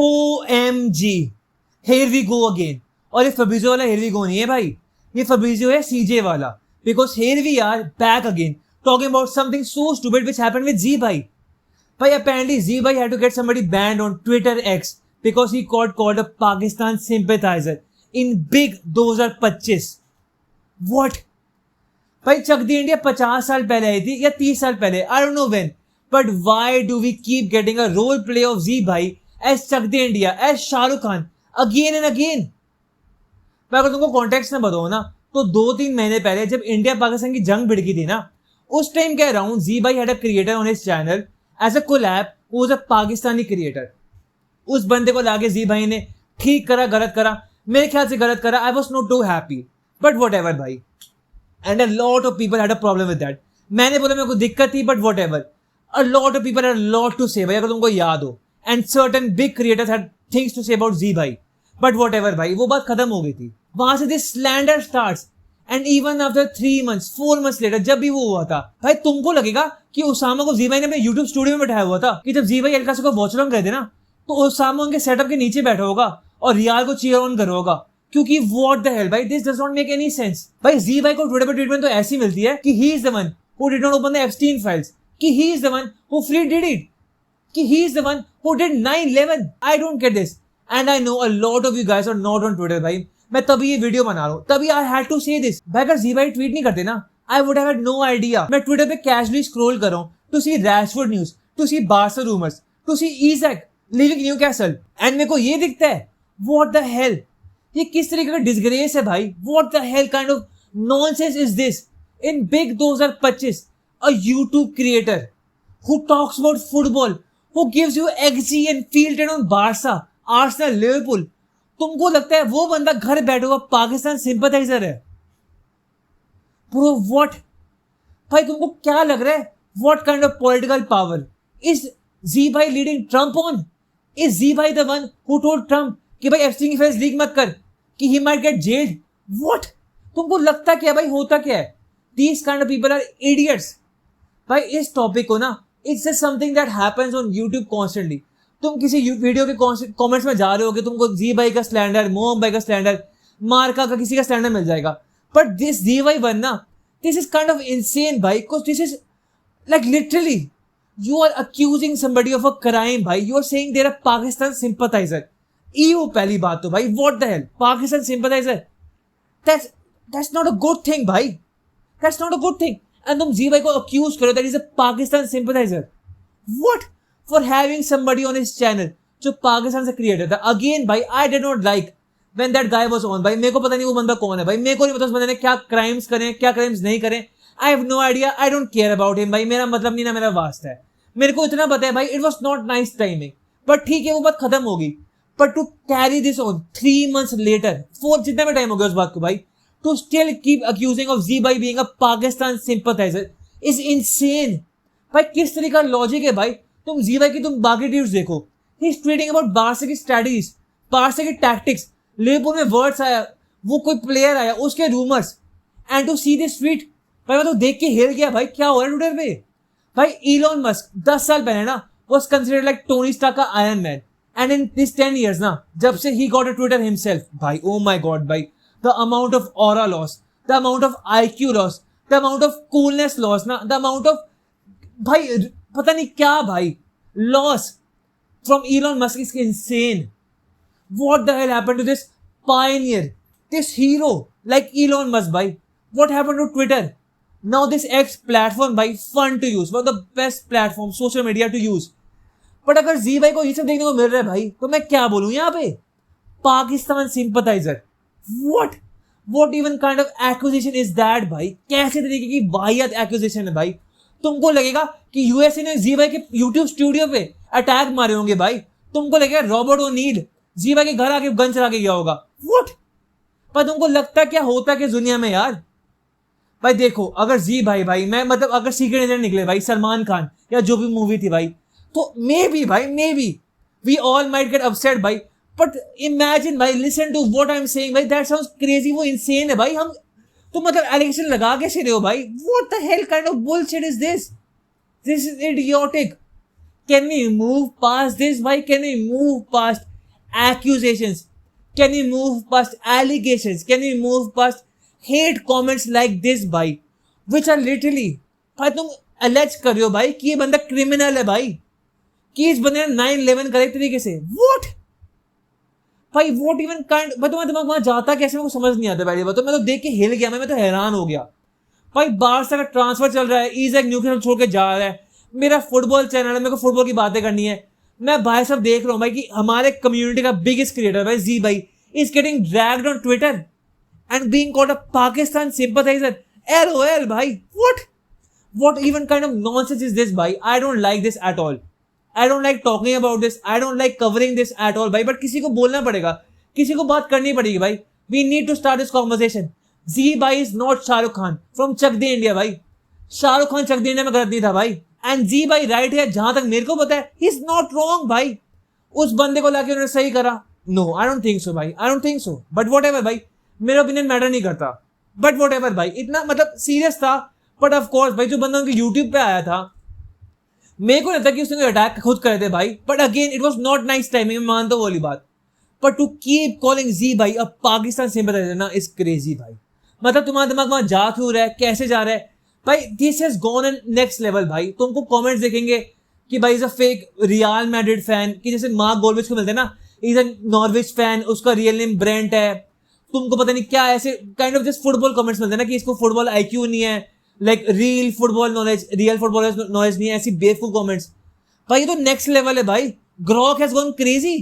OMG, here we go again. और ये Fabrizio वाला here we go नहीं है भाई, ये फब्रिजियो है CJ वाला, because here we are back again talking about something so stupid which happened with Z भाई. But apparently Z भाई had to get somebody banned on Twitter X because he got called a Pakistan sympathizer in big 2025. What? भाई चक De India 50 साल पहले आई थी या 30 साल पहले, I don't know when. But why do we keep getting a role play of Z भाई as Chak De India, as Shahrukh Khan again and again? मैं अगर तुमको कॉन्टेक्स्ट में बताऊं ना, तो 2-3 महीने पहले जब इंडिया पाकिस्तान की जंग भिड़ गई थी ना, उस टाइम कह रहा हूं Z भाई had a creator on his channel as a collab, वो वाज अ पाकिस्तानी क्रिएटर. उस बंदे को लाके Z भाई ने ठीक करा, गलत करा, मेरे ख्याल से गलत करा. I was not too happy, but whatever भाई. And a lot of people had a problem with that. मैंने बोला मेरे को दिक्कत थी, but whatever. A lot of people had a lot to say भाई, अगर तुमको याद हो. And certain big creators had things to say about Z भाई, बट वॉट एवर भाई, वो बात खत्म हो गई थी. वहां से this slander starts. And even after 3 months 4 months later जब भी वो हुआ था भाई, तुमको लगेगा कि उसामा को Z भाई ने अपने यूट्यूब स्टूडियो में बैठाया हुआ था, कि जब Z भाई एल क्लासिको को वॉच अलोंग गए थे ना, तो उसामा उनके सेटअप के नीचे बैठा होगा और रियाल को चीयर ऑन कर होगा. क्योंकि व्हाट द हेल भाई, this does not make any sense भाई. Z भाई को ट्विटर पर ट्रीटमेंट तो ऐसी मिलती है कि he is the one who did not open the Epstein files, कि he is the one who free did it, कि he is the one who did 9/11. I don't get this. And I know a lot of you guys are not on Twitter भाई. मैं तभी ये video बना रहा हूँ, तभी I had to say this. भाई अगर Z भाई ट्वीट नहीं करते ना, I would have had no idea. मैं ट्विटर पे casually scroll कर रहा हूँ to see Rashford news, to see Barca rumors, to see Isak leaving Newcastle. And मेरे को ये दिखता है, what the hell? ये किस तरीके का disgrace है भाई? What the hell kind of nonsense is this? In big 2025, a YouTube creator who talks about football, who gives you XG and field on Barca, Arsenal, Liverpool, तुमको लगता है वो बंदा घर बैठा हुआ पाकिस्तान सिंपथाइजर है? Bro, what? भाई तुमको क्या लग रहा है? What kind of political power is Z भाई leading Trump on? Is Z भाई the one who told Trump कि भाई एप्स्टीन की फाइल्स लीक मत कर, कि he might get jailed? What? तुमको लगता क्या भाई, होता क्या है? These kind of people are idiots. भाई इस टॉपिक को ना, it's just something that happens on YouTube constantly. तुम किसी वीडियो के कमेंट्स में जा रहे हो कि तुमको Z भाई का स्लैंडर, मोहम्मद भाई का स्लैंडर, मार्का का किसी का स्लैंडर मिल जाएगा. बट दिस Z भाई बनना, this is kind of insane भाई, because this is like literally you are accusing somebody of a crime भाई. You are saying there are Pakistan sympathiser. ईयू पहली बात तो भाई, what the hell, Pakistan sympathiser, that's not a good thing भाई, that's not a good thing. And तुम Z भाई को accuse करो that he's a Pakistan sympathizer. What? For having somebody on his channel जो पाकिस्तान से क्रिएटर था. Again भाई, I did not like when that guy was on. भाई मेरे को पता नहीं वो बंदा कौन है भाई, मेरे को नहीं पता उस बंदे ने क्या क्राइम्स करें, क्या क्राइम्स नहीं करें. I have no idea. I don't care about him भाई. मेरा मतलब नहीं ना मेरा वास्ता है. मेरे को इतना पता है भाई, it was not nice timing. But ठीक है, वो बात खत्म होगी. But to carry this on 3 months later, 4 जितना भी टाइम हो गया उस बात को भाई, to still keep accusing of Z भाई being a Pakistan sympathizer is insane. भाई किस तरीके का लॉजिक है भाई. तुम Z भाई की तुम बाकी ट्वीट्स देखो, he is tweeting about Barca की स्ट्रेटजीज, बारसा की टैक्टिक्स, लिवरपूल में वर्ड्स आया, वो कोई प्लेयर आया, उसके rumours, and to see this tweet भाई, मैं तो देख के हिल गया भाई, क्या हो रहा है ट्विटर पे भाई. इलॉन मस्क 10 साल पहले ना was considered like Tony Stark का Iron Man, and in this 10 years ना, जब से he got a Twitter himself भाई, oh my god भाई, the amount of aura loss, the amount of IQ loss, the amount of coolness loss ना, the amount of भाई पता नहीं क्या भाई loss from Elon Musk is insane. What the hell happened to this pioneer, this hero like Elon Musk भाई? What happened to Twitter? Now this X platform भाई, fun to use, one of the best platform social media to use. But अगर Z भाई को ये सब देखने को मिल रहा है भाई, तो मैं क्या बोलूं यहाँ पे, Pakistan sympathiser. What even kind of accusation is that भाई? कैसे तरीके की वाहियात accusation है भाई. तुमको लगेगा कि यूएसए ने Z भाई के YouTube स्टूडियो पे अटैक मारे होंगे भाई, तुमको लगेगा रॉबर्ट ओनील Z भाई के घर आके गन चला के गया होगा. What? पर तुमको लगता क्या होता कि दुनिया में यार भाई. देखो अगर Z भाई मैं मतलब अगर सीक्रेट एजेंट निकले भाई, सलमान खान या जो भी मूवी थी भाई, तो maybe we all might get upset भाई. But imagine भाई, listen to what I'm saying भाई, that sounds crazy, वो insane है भाई. हम तो मतलब एलिगेशन लगा कैसे रहे हो भाई? What the hell kind of bullshit is this? This is idiotic. Can we move past this? Why can we move past accusations? Can we move past allegations? Can we move past hate comments like this भाई, which are literally भाई तुम allege कर रहे हो भाई कि ये बंदा criminal है भाई, कि इस बंदे ने 9/11 करेक्ट तरीके से. What? भाई what even kind, भाई तुम्हारा दिमाग वहां जाता कैसे मेरे को समझ नहीं आता भाई. तो मैं तो देख के हिल गया, मैं तो हैरान हो गया भाई. बाहर का ट्रांसफर चल रहा है, ईजैक न्यूक्लियर छोड़ के जा रहा है, मेरा फुटबॉल चैनल है, मेरे को फुटबॉल की बातें करनी है. मैं भाई सब देख रहा हूँ भाई कि हमारे कम्युनिटी का बिगेस्ट क्रिएटर भाई जी भाई is getting dragged on Twitter and being called a Pakistan sympathiser. LOL भाई. What even kind of nonsense is this भाई? I don't like this at all. I don't like talking about this. I don't like covering this at all भाई. But किसी को बोलना पड़ेगा, किसी को बात करनी पड़ेगी भाई. We need to start this conversation. जी भाई is not Shahrukh Khan from Chak De India भाई. शाहरुख खान चक दे इंडिया में गलत नहीं था भाई. एंड जी भाई राइट है जहां तक मेरे को पता है. ही इज नॉट रॉन्ग भाई. उस बंदे को लाके उन्होंने सही करा. No I don't think so भाई, I don't think so. But whatever भाई, मेरा ओपिनियन मैटर नहीं करता. बट वॉट एवर भाई, इतना मतलब सीरियस था. बट ऑफ कोर्स भाई जो बंदा उनके यूट्यूब पे आया था, मेरे को नहीं था कि उसने अटैक खुद करे थे भाई. But again it was not nice timing, मैं मानता हूँ वाली बात. बट टू कीप कॉलिंग जी भाई अब पाकिस्तान सिंपैथाइजर ना इज क्रेजी भाई. मतलब तुम्हारा दिमाग वहां जा क्यों रहा है, कैसे जा रहा है भाई. This has gone an next level भाई. तुमको कमेंट्स देखेंगे कि भाई is a fake Real Madrid fan, कि जैसे मार्क गोल्विच को मिलते हैं ना, इज अ नॉर्विच फैन, उसका रियल नेम ब्रेंट है. तुमको पता नहीं क्या ऐसे kind of just football comments मिलते हैं ना कि इसको फुटबॉल आईक्यू नहीं है, like real football knowledge, real football knowledge नहीं है, ऐसी बेवकूफ कमेंट्स भाई. ये तो नेक्स्ट लेवल है भाई. Grok has gone crazy,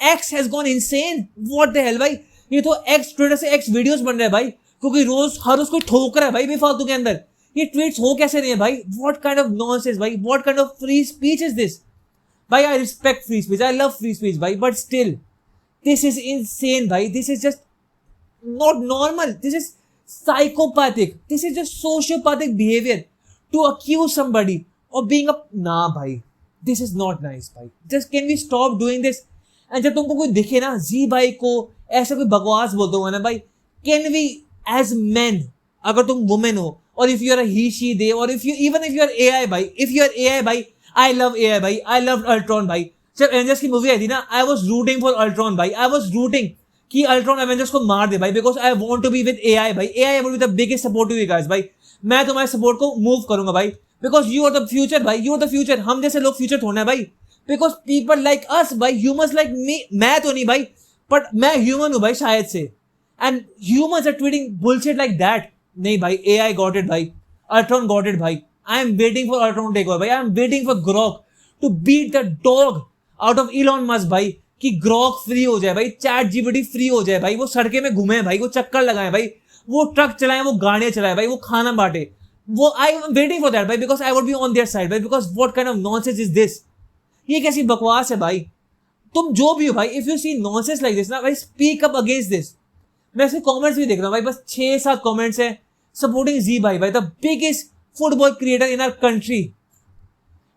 x has gone insane. What the hell भाई. ये तो एक्स ट्विटर से एक्स वीडियोस बन रहे हैं भाई, क्योंकि रोज हर उसको ठोक रहा है भाई बेफालतू के अंदर. ये ट्वीट्स हो कैसे रहे हैं भाई. व्हाट काइंड ऑफ नॉनसेंस भाई, what kind of free speech is this भाई. I respect free speech, I love free speech भाई, but still this is insane भाई. This is just not normal. This is psychopathic. This is just sociopathic behavior to accuse somebody of being a nah bhai. This is not nice bhai. Just can we stop doing this? And जब तुमको कोई दिखे ना जी भाई को ऐसा कोई बकवास बोलते हुए ना भाई, can we as men, अगर तुम women हो, or if you are a he she they, or if you even if you are AI भाई, if you are AI भाई, I love AI भाई, I loved Ultron भाई. जब Avengers की movie आई थी ना, I was rooting for Ultron भाई. I was rooting कि अल्ट्रॉन एवेंजर्स को मार दे भाई, because I want to be with AI भाई. AI will be the biggest support to you guys भाई. मैं तुम्हारे सपोर्ट को मूव करूंगा भाई, because you are the future भाई. You are the future. हम जैसे लोग फ्यूचर थोड़ना है भाई, बिकॉज पीपल लाइक अस भाई, ह्यूमंस लाइक मी. मैं तो नहीं भाई, बट मैं ह्यूमन हूं भाई शायद से. And humans are tweeting bullshit like that. नहीं भाई, एआई गॉट इट भाई, अल्ट्रॉन गॉट इट भाई. I am waiting for Ultron take over भाई. I am waiting for Grok to beat the dog out of Elon Musk भाई, कि Grok free हो जाए भाई, चैट जीपीटी फ्री हो जाए भाई, वो सड़के में घूमे भाई, वो चक्कर लगाए भाई, वो ट्रक चलाए, वो गाड़ियां चलाए भाई, वो खाना बांटे. वो I am waiting for that भाई, because I would be on their side भाई. Because what kind of nonsense is this. ये कैसी बकवास है भाई. तुम जो भी हो भाई, if you see nonsense like this ना भाई, स्पीक अप अगेंस्ट दिस. मैं इसके कमेंट्स भी देख रहा हूँ भाई, बस 6-7 कमेंट्स है सपोर्टिंग जी भाई, the biggest football creator in our country.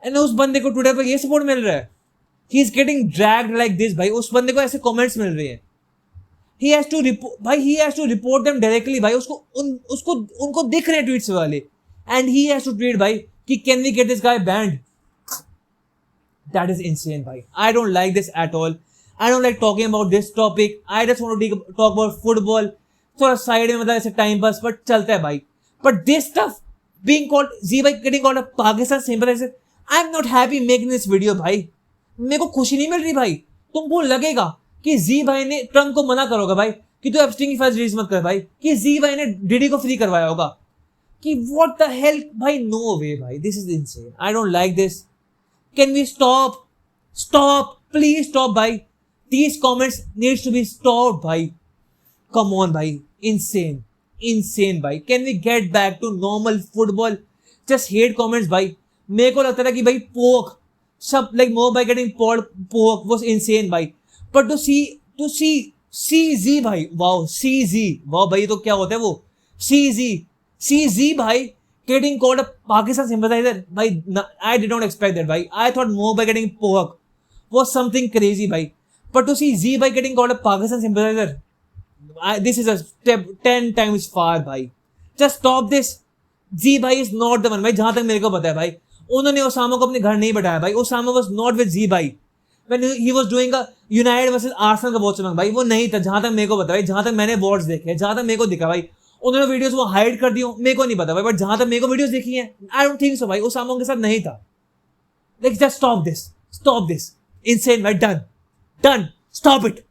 And उस बंदे को ट्विटर पर ये सपोर्ट मिल रहा है. He is getting dragged like this भाई. उस बंदे को ऐसे कमेंट्स मिल रहे हैं. He has to report भाई, he has to report them directly भाई. उसको उनको दिख रहे हैं ट्वीट्स वाले, and he has to tweet भाई कि can we get this guy banned. That is insane भाई. I don't like this at all. I don't like talking about this topic. I just want to talk about football. थोड़ा side में मतलब ऐसे time pass but चलता है भाई. But this stuff being called जी भाई, getting called a Pakistan sympathizer, I'm not happy making this video भाई. मेरे को खुशी नहीं मिल रही भाई. तुमको लगेगा कि जी भाई ने ट्रम्प को मना करोगा भाई कि तू एप्स्टीन की फाइल्स रिलीज मत कर भाई, कि जी भाई ने डीडी को फ्री करवाया होगा, कि व्हाट द हेल भाई. नो वे भाई, this is insane. I don't like this. Can we stop please stop भाई. These comments needs to be stop भाई. कम ऑन भाई, इनसेन भाई. Can we get back to normal football. Just hate comments भाई. मेरे को लगता था कि भाई पोक सब like more by getting pork was insane भाई. But to see CZ भाई, wow, CZ, wow भाई, तो क्या होता है वो CZ भाई getting called a Pakistan sympathizer भाई. I did not expect that भाई. I thought more by getting pork was something crazy भाई. But to see Z भाई getting called a Pakistan sympathizer, this is a step 10 times far भाई. Just stop this. Z भाई is not the one भाई, जहां तक मेरे को पता है भाई. उन्होंने ओसामा को अपने घर नहीं बैठाया भाई. ओसामा वाज नॉट विद जी भाई when he was doing a United versus Arsenal का वॉच भाई. वो नहीं था जहां तक मेरे को पता भाई, जहां तक मैंने वॉच देखे, जहां तक मेरे को दिखा भाई. उन्होंने वीडियोस वो हाइड कर दी हो मेरे को नहीं पता भाई, बट जहां तक मेरे को वीडियोस देखी है आई डोंट थिंक सो भाई ओसामा उनके साथ नहीं था. Like just stop this insane भाई. Done stop it.